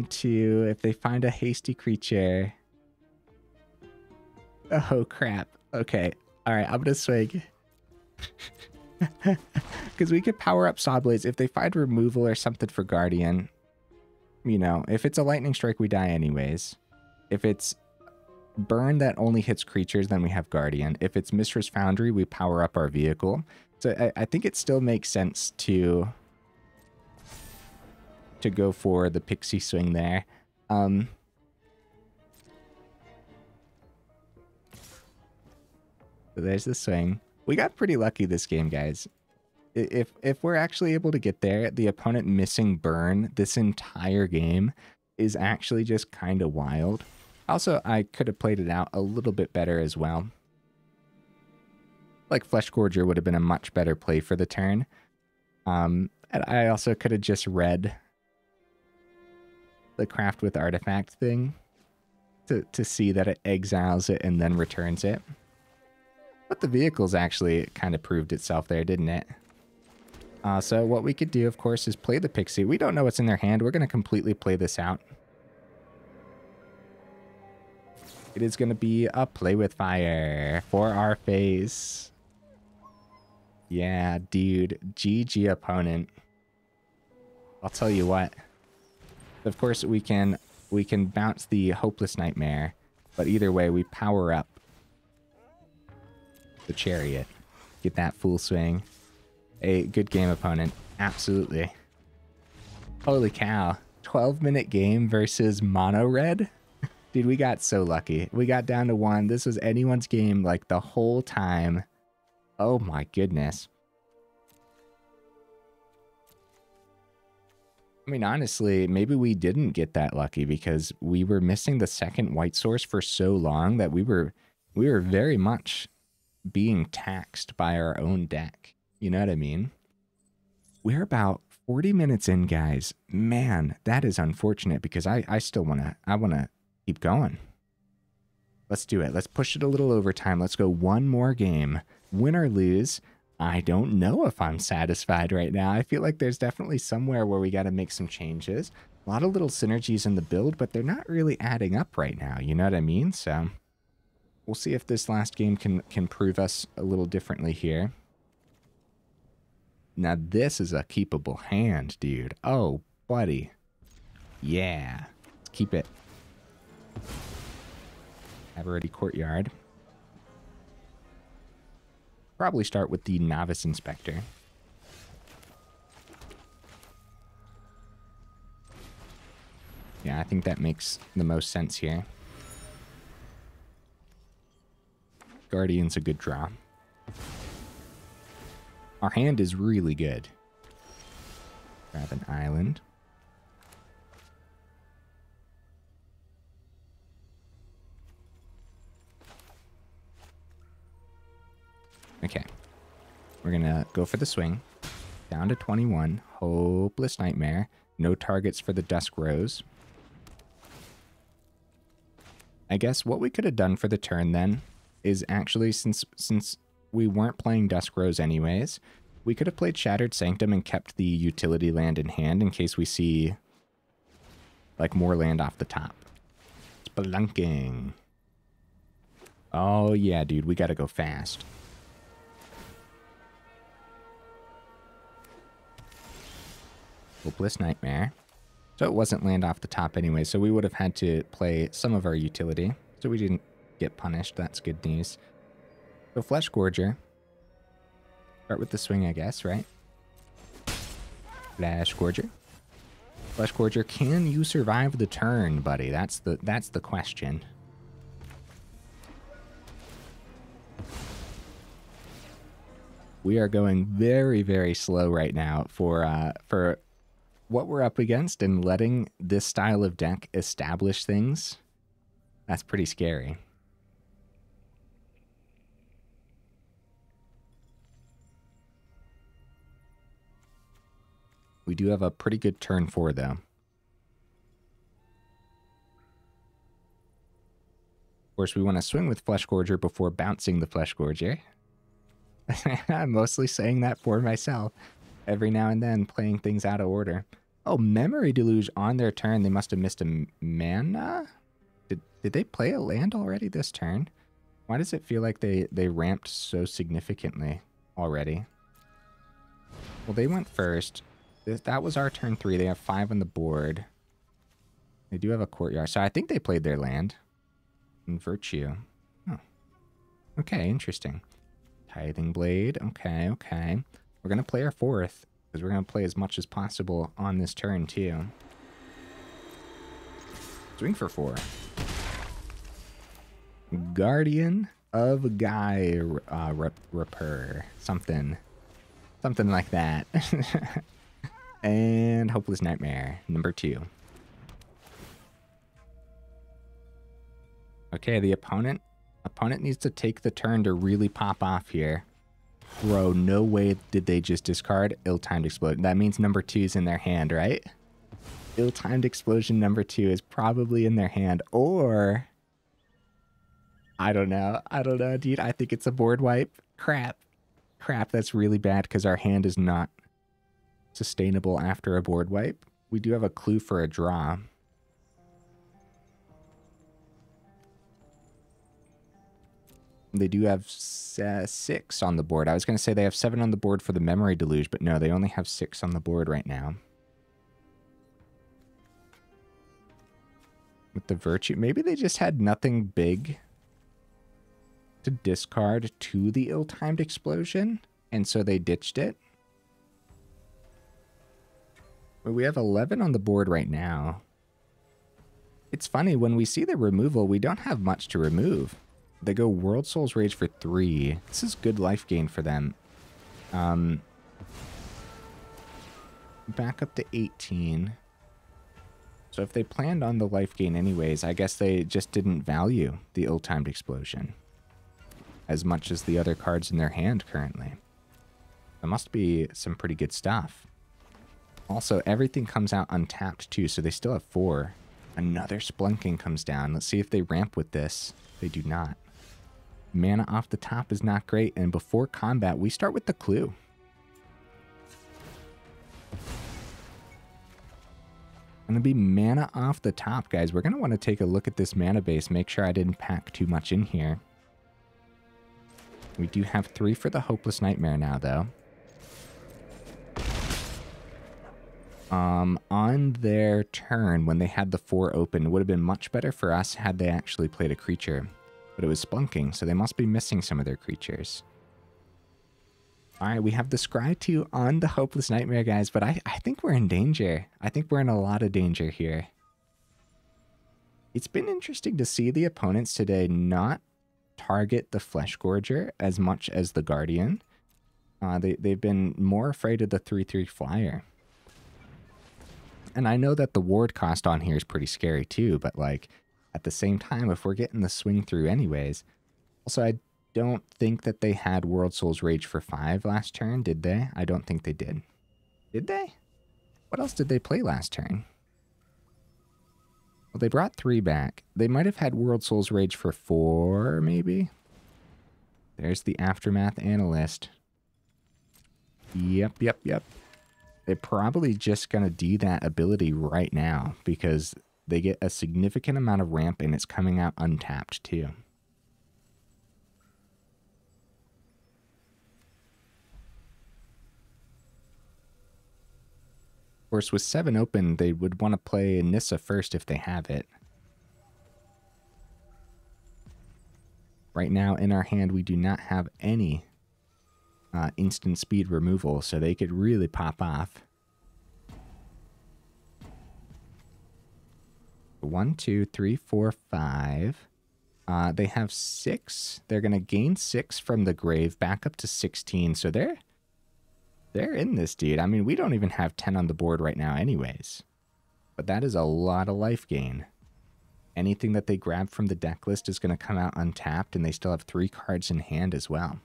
2. If they find a hasty creature. Oh, crap. Okay. All right. I'm going to swing. Because we could power up Sawblades. If they find removal or something for Guardian, you know, if it's a lightning strike, we die anyways. If it's burn that only hits creatures, then we have Guardian. If it's Mistress Foundry, we power up our vehicle. So I think it still makes sense to go for the Pixie swing there. So there's the swing. We got pretty lucky this game, guys. If we're actually able to get there, the opponent missing burn this entire game is actually just kind of wild. Also, I could have played it out a little bit better as well. Like Fleshgorger would have been a much better play for the turn. And I also could have just read the craft with artifact thing to see that it exiles it and then returns it. But the vehicles actually kind of proved itself there, didn't it? So what we could do, of course, is play the Pixie. We don't know what's in their hand. We're going to completely play this out. It is going to be a play with fire for our face. Yeah, dude. GG opponent. I'll tell you what. Of course, we can bounce the Hopeless Nightmare, but either way, we power up the Chariot. Get that full swing. A good game, opponent. Absolutely. Holy cow. 12-minute game versus Mono Red? Dude, we got so lucky. We got down to 1. This was anyone's game like the whole time. Oh my goodness. I mean, honestly, maybe we didn't get that lucky because we were missing the second white source for so long that we were very much being taxed by our own deck. You know what I mean? We're about 40 minutes in, guys. Man, that is unfortunate because I still want to keep going. Let's do it. Let's push it a little overtime. Let's go one more game. Win or lose, I don't know if I'm satisfied right now. I feel like there's definitely somewhere where we got to make some changes. A lot of little synergies in the build, but they're not really adding up right now. You know what I mean? So we'll see if this last game can prove us a little differently here. Now this is a keepable hand, dude. Oh, buddy. Yeah. Let's keep it. Have a ready courtyard. Probably start with the Novice Inspector. Yeah, I think that makes the most sense here. Guardian's a good draw. Our hand is really good. Grab an island. Okay. We're going to go for the swing. Down to 21. Hopeless Nightmare. No targets for the Dusk Rose. I guess what we could have done for the turn then is actually, since we weren't playing Dusk Rose anyways, we could have played Shattered Sanctum and kept the utility land in hand in case we see like more land off the top. Spelunking. Oh yeah, dude, we gotta go fast. Hopeless Nightmare. So it wasn't land off the top anyway, so we would have had to play some of our utility. So we didn't get punished. That's good news. So Fleshgorger. Start with the swing, I guess, right? Fleshgorger. Fleshgorger, can you survive the turn, buddy? That's the question. We are going very, very slow right now for what we're up against, and letting this style of deck establish things. That's pretty scary. We do have a pretty good turn 4, though. Of course, we want to swing with Fleshgorger before bouncing the Fleshgorger. I'm mostly saying that for myself. Every now and then, playing things out of order. Oh, Memory Deluge on their turn. They must have missed a mana? Did they play a land already this turn? Why does it feel like they ramped so significantly already? Well, they went first. That was our turn 3. They have 5 on the board. They do have a courtyard. So I think they played their land. In Virtue. Oh. Okay, interesting. Tithing Blade. Okay, okay. We're going to play our 4th, because we're going to play as much as possible on this turn, too. Swing for 4. Guardian of Ghirapur. Something like that. And Hopeless Nightmare, number 2. Okay, the opponent needs to take the turn to really pop off here. Bro, no way did they just discard Ill-Timed Explosion. That means number 2 is in their hand, right? Ill-Timed Explosion number 2 is probably in their hand, or I don't know, dude. I think it's a board wipe. Crap, that's really bad because our hand is not sustainable after a board wipe. We do have a clue for a draw. They do have 6 on the board. I was going to say they have 7 on the board for the Memory Deluge, but no, they only have 6 on the board right now. With the Virtue, maybe they just had nothing big to discard to the ill-timed explosion, and so they ditched it. But we have 11 on the board right now. It's funny, when we see the removal, we don't have much to remove. They go World Soul's Rage for 3. This is good life gain for them. Back up to 18. So if they planned on the life gain anyways, I guess they just didn't value the ill-timed explosion as much as the other cards in their hand currently. That must be some pretty good stuff. Also, everything comes out untapped too, so they still have 4. Another Splunking comes down. Let's see if they ramp with this. They do not. Mana off the top is not great, and before combat, we start with the clue. Gonna be mana off the top, guys. We're gonna want to take a look at this mana base, make sure I didn't pack too much in here. We do have 3 for the Hopeless Nightmare now, though. On their turn, when they had the 4 open, it would have been much better for us had they actually played a creature. But it was Splunking, so they must be missing some of their creatures. Alright, we have the Scry 2 on the Hopeless Nightmare, guys, but I think we're in danger. I think we're in a lot of danger here. It's been interesting to see the opponents today not target the Fleshgorger as much as the Guardian. They've been more afraid of the 3/3 flyer. And I know that the ward cost on here is pretty scary too, but like at the same time, if we're getting the swing through anyways. Also, I don't think that they had World Soul's Rage for 5 last turn, did they? I don't think they did. Did they? What else did they play last turn? Well, they brought 3 back. They might have had World Soul's Rage for 4, maybe? There's the Aftermath Analyst. Yep. They're probably just going to do that ability right now because they get a significant amount of ramp and it's coming out untapped too. Of course, with 7 open, they would want to play Nissa first if they have it. Right now, in our hand, we do not have any instant speed removal, so they could really pop off. 1, 2, 3, 4, 5. They have 6. They're going to gain 6 from the grave, back up to 16. So they're in this, dude. I mean, we don't even have 10 on the board right now anyways. But that is a lot of life gain. Anything that they grab from the deck list is going to come out untapped, and they still have 3 cards in hand as well.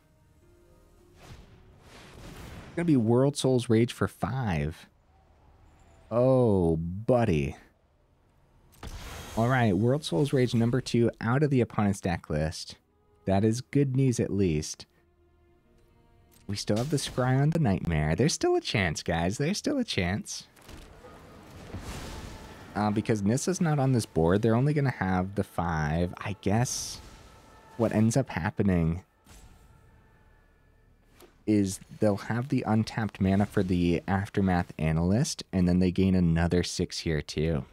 It's going to be World Soul's Rage for 5. Oh, buddy. Alright, World Soul's Rage number 2 out of the opponent's deck list. That is good news at least. We still have the Scry on the Nightmare. There's still a chance, guys. There's still a chance. Because Nissa's not on this board, they're only going to have the 5. I guess what ends up happening is they'll have the untapped mana for the Aftermath Analyst, and then they gain another 6 here too.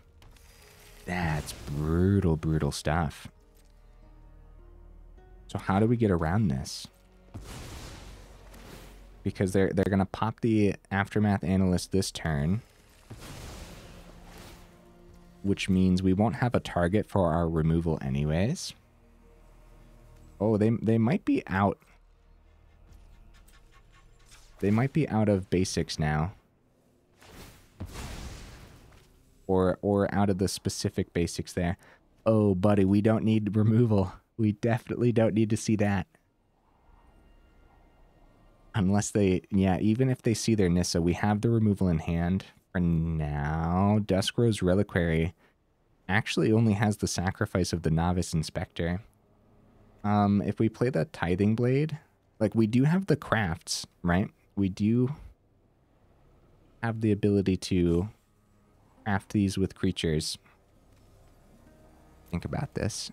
That's brutal, brutal stuff. So how do we get around this? Because they're going to pop the Aftermath Analyst this turn, which means we won't have a target for our removal anyways. Oh, they might be out. They might be out of basics now. Or out of the specific basics there. Oh, buddy, we don't need removal. We definitely don't need to see that. Unless they, yeah, even if they see their Nissa, we have the removal in hand for now. Dusk Reliquary actually only has the sacrifice of the Novice Inspector. If we play the Tithing Blade, like we do have the crafts, right? We do have the ability to craft these with creatures. Think about this.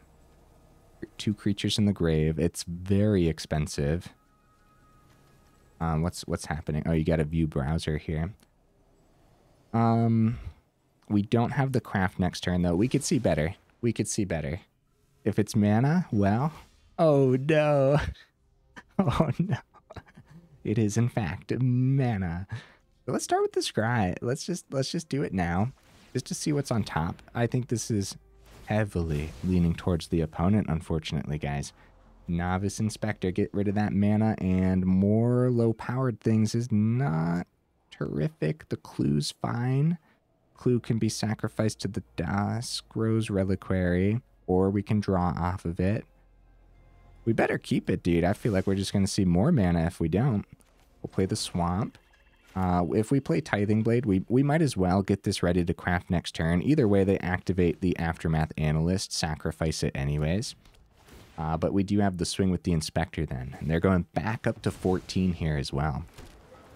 2 creatures in the grave. It's very expensive. What's happening? Oh, you got a view browser here. We don't have the craft next turn, though. We could see better. We could see better. If it's mana, well... Oh, no. Oh, no. It is, in fact, mana. So let's start with the scry. Let's just do it now, just to see what's on top. I think this is heavily leaning towards the opponent, unfortunately, guys. Novice Inspector, get rid of that mana, and more low-powered things is not terrific. The Clue's fine. Clue can be sacrificed to the Dusk, Rose Reliquary, or we can draw off of it. We better keep it, dude. I feel like we're just going to see more mana if we don't. We'll play the Swamp. If we play Tithing Blade, we might as well get this ready to craft next turn. Either way, they activate the Aftermath Analyst, sacrifice it anyways. But we do have the swing with the Inspector then. And they're going back up to 14 here as well.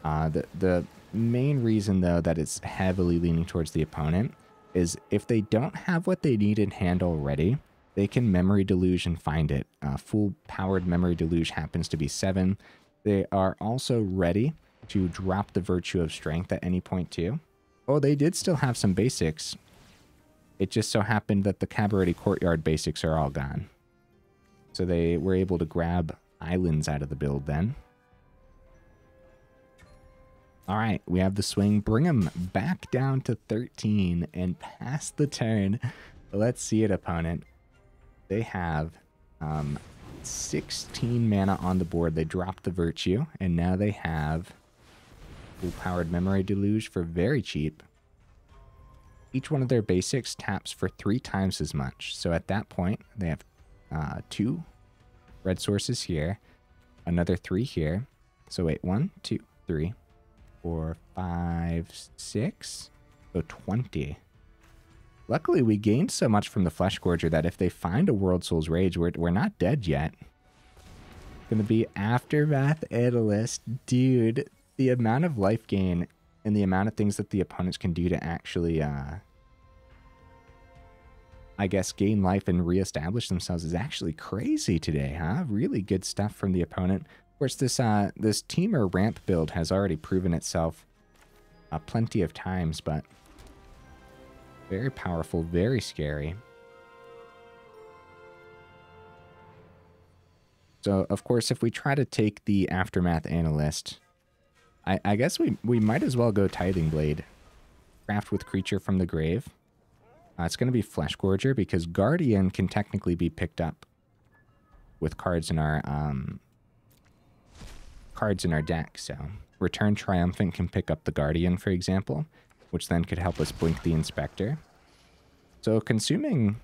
The main reason, though, that it's heavily leaning towards the opponent is if they don't have what they need in hand already, they can Memory Deluge and find it. Full-powered Memory Deluge happens to be 7. They are also ready to drop the Virtue of Strength at any point, too. Oh, they did still have some basics. It just so happened that the Cabaret Courtyard basics are all gone. So they were able to grab islands out of the build then. All right, we have the swing. Bring them back down to 13 and pass the turn. Let's see it, opponent. They have 16 mana on the board. They dropped the Virtue, and now they have full-powered Memory Deluge for very cheap. Each one of their basics taps for 3 times as much. So at that point, they have 2 red sources here, another 3 here. So wait, 1, 2, 3, 4, 5, 6, so 20. Luckily, we gained so much from the Fleshgorger that if they find a World Soul's Rage, we're not dead yet. Gonna be Aftermath Analyst. Dude, the amount of life gain and the amount of things that the opponents can do to actually, I guess, gain life and reestablish themselves is actually crazy today, huh? Really good stuff from the opponent. Of course, this Teamer ramp build has already proven itself plenty of times, but very powerful, very scary. So, of course, if we try to take the Aftermath Analyst, I guess we might as well go Tithing Blade. Craft with creature from the grave. It's going to be Fleshgorger because Guardian can technically be picked up with cards in our deck. So Return Triumphant can pick up the Guardian, for example, which then could help us blink the Inspector. So consuming,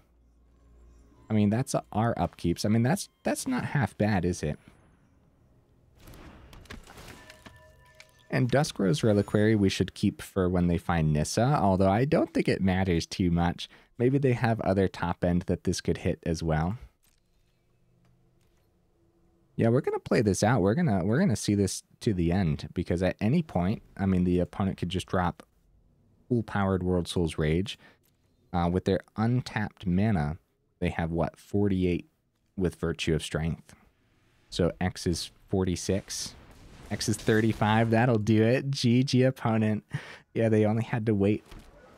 I mean, that's our upkeeps. I mean, that's not half bad, is it? And Dusk Rose Reliquary we should keep for when they find Nissa, although I don't think it matters too much. Maybe they have other top end that this could hit as well. Yeah, we're gonna play this out. We're gonna see this to the end because at any point, I mean, the opponent could just drop full-powered World Soul's Rage. With their untapped mana, they have what, 48 with Virtue of Strength. So X is 46. X is 35. That'll do it. GG, opponent. Yeah, they only had to wait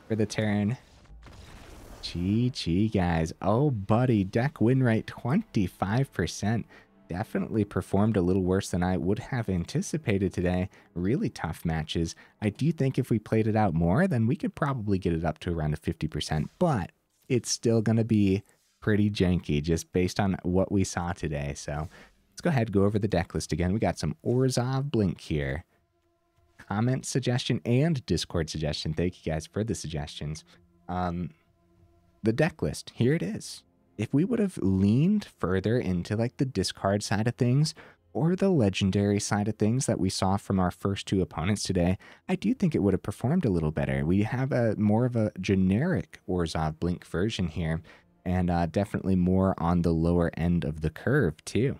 for the turn. GG, guys. Oh, buddy. Deck win rate 25%. Definitely performed a little worse than I would have anticipated today. Really tough matches. I do think if we played it out more, then we could probably get it up to around a 50%. But it's still going to be pretty janky just based on what we saw today. So let's go ahead and go over the deck list again. We got some Orzhov Blink here. Comment suggestion and Discord suggestion. Thank you guys for the suggestions. The deck list, here it is. If we would have leaned further into like the discard side of things or the legendary side of things that we saw from our first 2 opponents today, I do think it would have performed a little better. We have a more of a generic Orzhov Blink version here, and definitely more on the lower end of the curve too.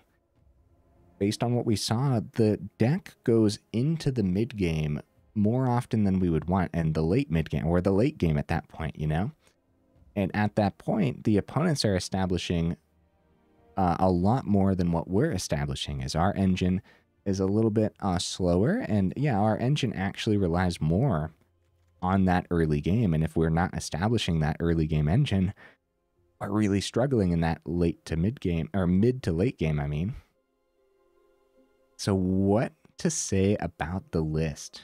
Based on what we saw, the deck goes into the mid game more often than we would want, and the late mid game or the late game at that point, you know? And at that point, the opponents are establishing a lot more than what we're establishing, as our engine is a little bit slower. And yeah, our engine actually relies more on that early game. And if we're not establishing that early game engine, we're really struggling in that late to mid game, or mid to late game, I mean. So what to say about the list?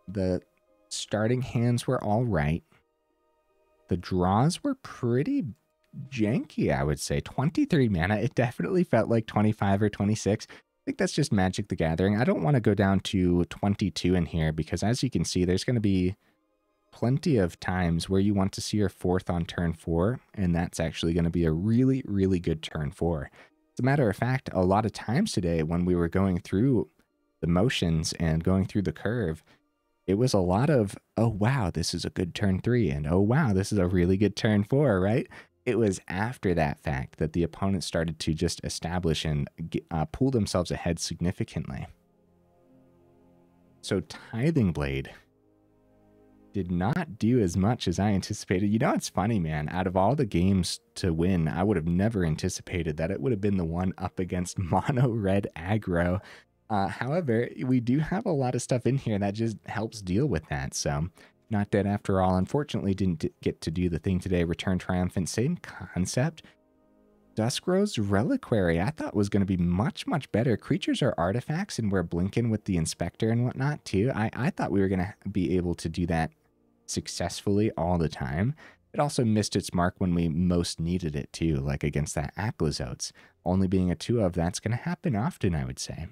The starting hands were all right. The draws were pretty janky, I would say. 23 mana, it definitely felt like 25 or 26. I think that's just Magic the Gathering. I don't want to go down to 22 in here because, as you can see, there's going to be plenty of times where you want to see your 4th on turn 4, and that's actually going to be a really, really good turn 4. As a matter of fact, a lot of times today when we were going through the motions and going through the curve, it was a lot of, oh wow, this is a good turn 3, and oh wow, this is a really good turn 4, right? It was after that fact that the opponent started to just establish and pull themselves ahead significantly. So Tithing Blade did not do as much as I anticipated. You know, it's funny, man. Out of all the games to win, I would have never anticipated that it would have been the one up against mono red aggro. However, we do have a lot of stuff in here that just helps deal with that. So not dead after all. Unfortunately, didn't get to do the thing today. Return Triumphant, same concept. Dusk's Reliquary, I thought was going to be much, much better. Creatures are artifacts, and we're blinking with the Inspector and whatnot too. I thought we were going to be able to do that successfully all the time. It also missed its mark when we most needed it too, like against that Acklazotes. Only being a 2-of, that's going to happen often, I would say.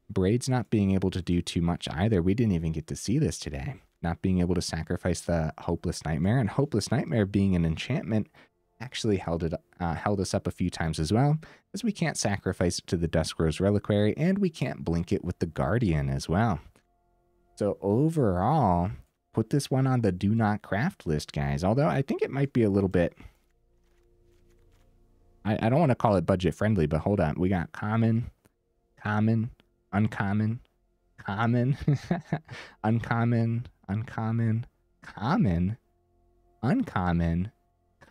Braids not being able to do too much either. We didn't even get to see this today. Not being able to sacrifice the Hopeless Nightmare, and Hopeless Nightmare being an enchantment actually held us up a few times as well, as we can't sacrifice it to the Dusk's Reliquary, and we can't blink it with the Guardian as well. So overall, put this one on the do not craft list, guys, although I think it might be a little bit, I don't want to call it budget friendly, but hold on. We got common, uncommon, common, uncommon, common, uncommon,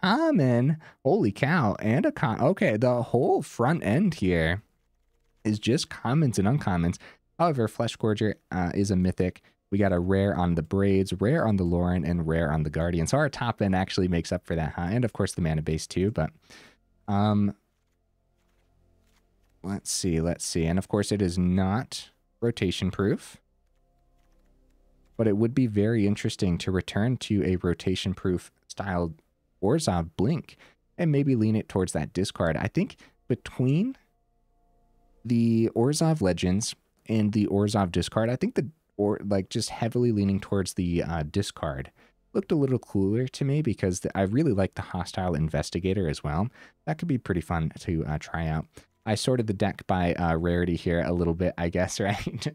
common. Holy cow. And a okay, the whole front end here is just commons and uncommons. However, Fleshgorger is a mythic. We got a rare on the Braids, rare on the Loran, and rare on the Guardian. So our top end actually makes up for that, huh? And of course the mana base too, but let's see. And of course it is not rotation proof, but it would be very interesting to return to a rotation proof styled Orzhov Blink and maybe lean it towards that discard. I think between the Orzhov Legends and the Orzhov discard, I think just heavily leaning towards the discard looked a little cooler to me, because I really like the Hostile Investigator as well. That could be pretty fun to try out. I sorted the deck by rarity here a little bit, I guess, right?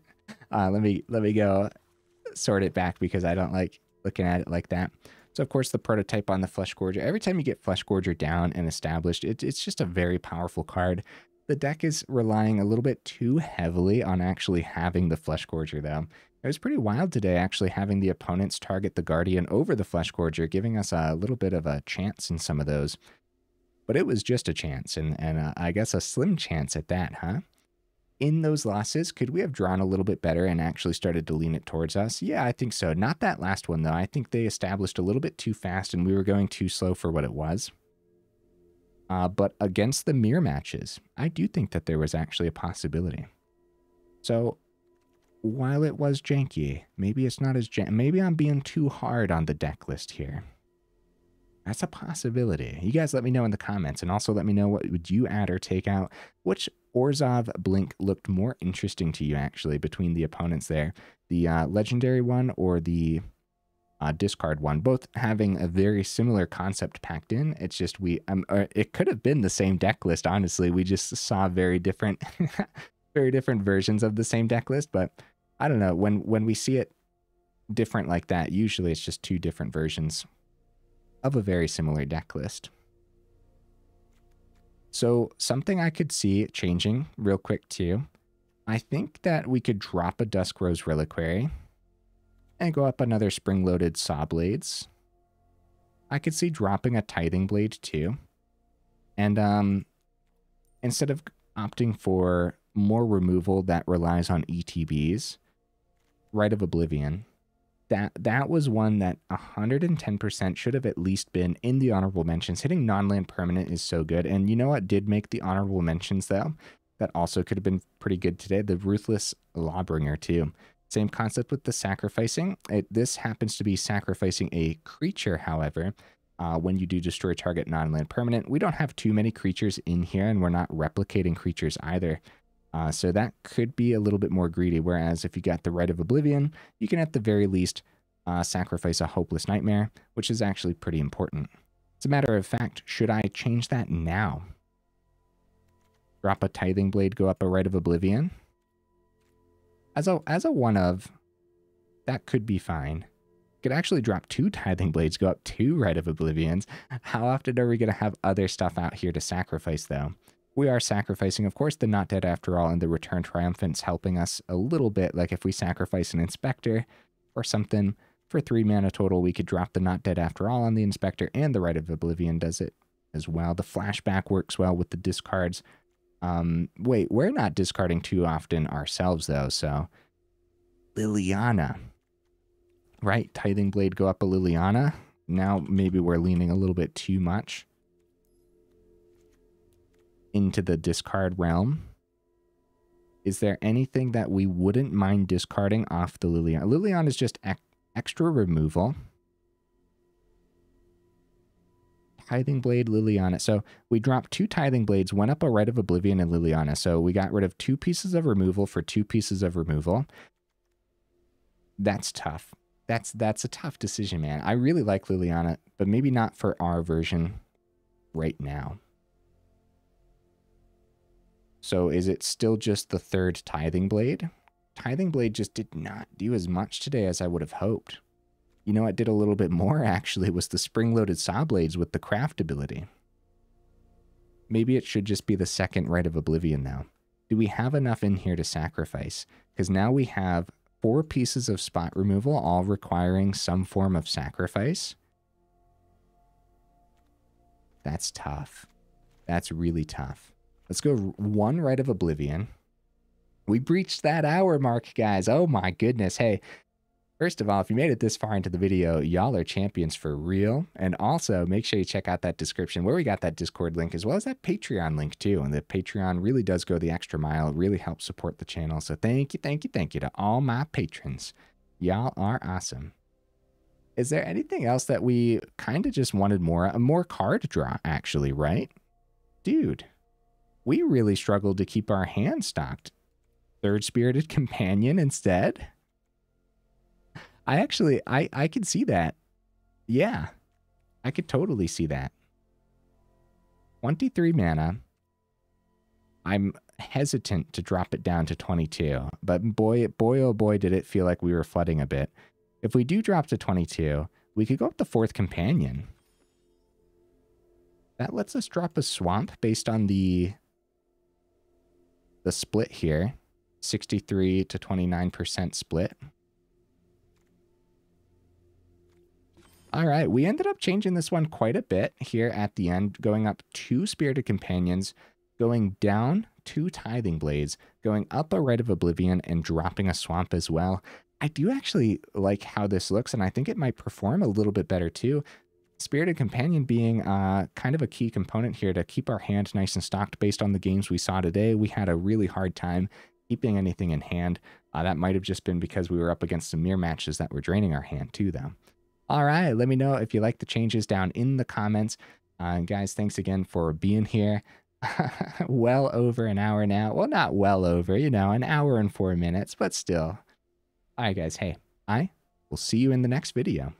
Let me go sort it back because I don't like looking at it like that. So, of course, the prototype on the Fleshgorger. Every time you get Fleshgorger down and established, it's just a very powerful card. The deck is relying a little bit too heavily on actually having the Fleshgorger, though. It was pretty wild today, actually, having the opponents target the Guardian over the Fleshgorger, giving us a little bit of a chance in some of those. But it was just a chance, and I guess a slim chance at that, huh? In those losses, could we have drawn a little bit better and actually started to lean it towards us? Yeah, I think so. Not that last one, though. I think they established a little bit too fast, and we were going too slow for what it was. But against the Mire matches, I do think that there was actually a possibility. So, while it was janky, maybe it's not as janky. Maybe I'm being too hard on the deck list here. That's a possibility. You guys let me know in the comments, and also let me know what would you add or take out. Which Orzhov Blink looked more interesting to you, actually, between the opponents there? The legendary one or the discard one? Both having a very similar concept packed in. It's just it could have been the same deck list, honestly. We just saw very different, very different versions of the same deck list. But I don't know, when we see it different like that, usually it's just two different versions of a very similar deck list. So something I could see changing real quick too. I think that we could drop a Dusk's Reliquary and go up another Spring-Loaded Sawblades. I could see dropping a Tithing Blade too, And instead of opting for more removal that relies on ETBs, Rite of Oblivion, that was one that 110% should have at least been in the honorable mentions. Hitting non-land permanent is so good. And you know what did make the honorable mentions, though? That also could have been pretty good today. The Ruthless Lawbringer, too. Same concept with the sacrificing. This happens to be sacrificing a creature, however, when you do destroy target non-land permanent. We don't have too many creatures in here, and we're not replicating creatures either. So that could be a little bit more greedy, whereas if you got the Rite of Oblivion, you can at the very least sacrifice a Hopeless Nightmare, which is actually pretty important. As a matter of fact, should I change that now? Drop a Tithing Blade, go up a Rite of Oblivion? As a one of, that could be fine. Could actually drop 2 Tithing Blades, go up 2 Rite of Oblivions. How often are we going to have other stuff out here to sacrifice, though? We are sacrificing, of course, the Not Dead After All, and the Return Triumphant's helping us a little bit. Like if we sacrifice an Inspector or something for 3 mana total, we could drop the Not Dead After All on the Inspector, and the Rite of Oblivion does it as well. The flashback works well with the discards. Wait, we're not discarding too often ourselves, though, so... Liliana. Right, Tithing Blade, go up a Liliana. Now maybe we're leaning a little bit too much into the discard realm. Is there anything that we wouldn't mind discarding off the Liliana? Liliana is just extra removal. Tithing Blade, Liliana. So we dropped 2 Tithing Blades, went up a Rite of Oblivion and Liliana. So we got rid of 2 pieces of removal for 2 pieces of removal. That's tough. That's a tough decision, man. I really like Liliana, but maybe not for our version right now. So is it still just the 3rd Tithing Blade? Tithing Blade just did not do as much today as I would have hoped. You know what did a little bit more, actually, was the Spring-Loaded Sawblades with the craft ability. Maybe it should just be the 2nd Rite of Oblivion now. Do we have enough in here to sacrifice? Because now we have 4 pieces of spot removal, all requiring some form of sacrifice. That's tough. That's really tough. Let's go 1 Rite of Oblivion. We breached that hour mark, guys. Oh my goodness. Hey, first of all, if you made it this far into the video, y'all are champions for real. And also, make sure you check out that description where we got that Discord link, as well as that Patreon link too. And the Patreon really does go the extra mile. It really helps support the channel. So thank you, thank you, thank you to all my patrons. Y'all are awesome. Is there anything else that we kind of just wanted more? A more card draw, actually, right? Dude, we really struggled to keep our hand stocked. 3rd Spirited Companion instead? I could see that. Yeah, I could totally see that. 23 mana. I'm hesitant to drop it down to 22, but boy, oh boy, did it feel like we were flooding a bit. If we do drop to 22, we could go up the 4th Companion. That lets us drop a Swamp based on the split here. 63 to 29% split. All right, we ended up changing this one quite a bit here at the end, going up 2 Spirited Companions, going down 2 Tithing Blades, going up a Rite of Oblivion, and dropping a Swamp as well. I do actually like how this looks, and I think it might perform a little bit better too. Spirited Companion being kind of a key component here to keep our hand nice and stocked based on the games we saw today. We had a really hard time keeping anything in hand. That might have just been because we were up against some mirror matches that were draining our hand too, though. All right, let me know if you like the changes down in the comments. Guys, thanks again for being here. Well over an hour now. Well, not well over, you know, an hour and 4 minutes, but still. All right, guys, hey, I will see you in the next video.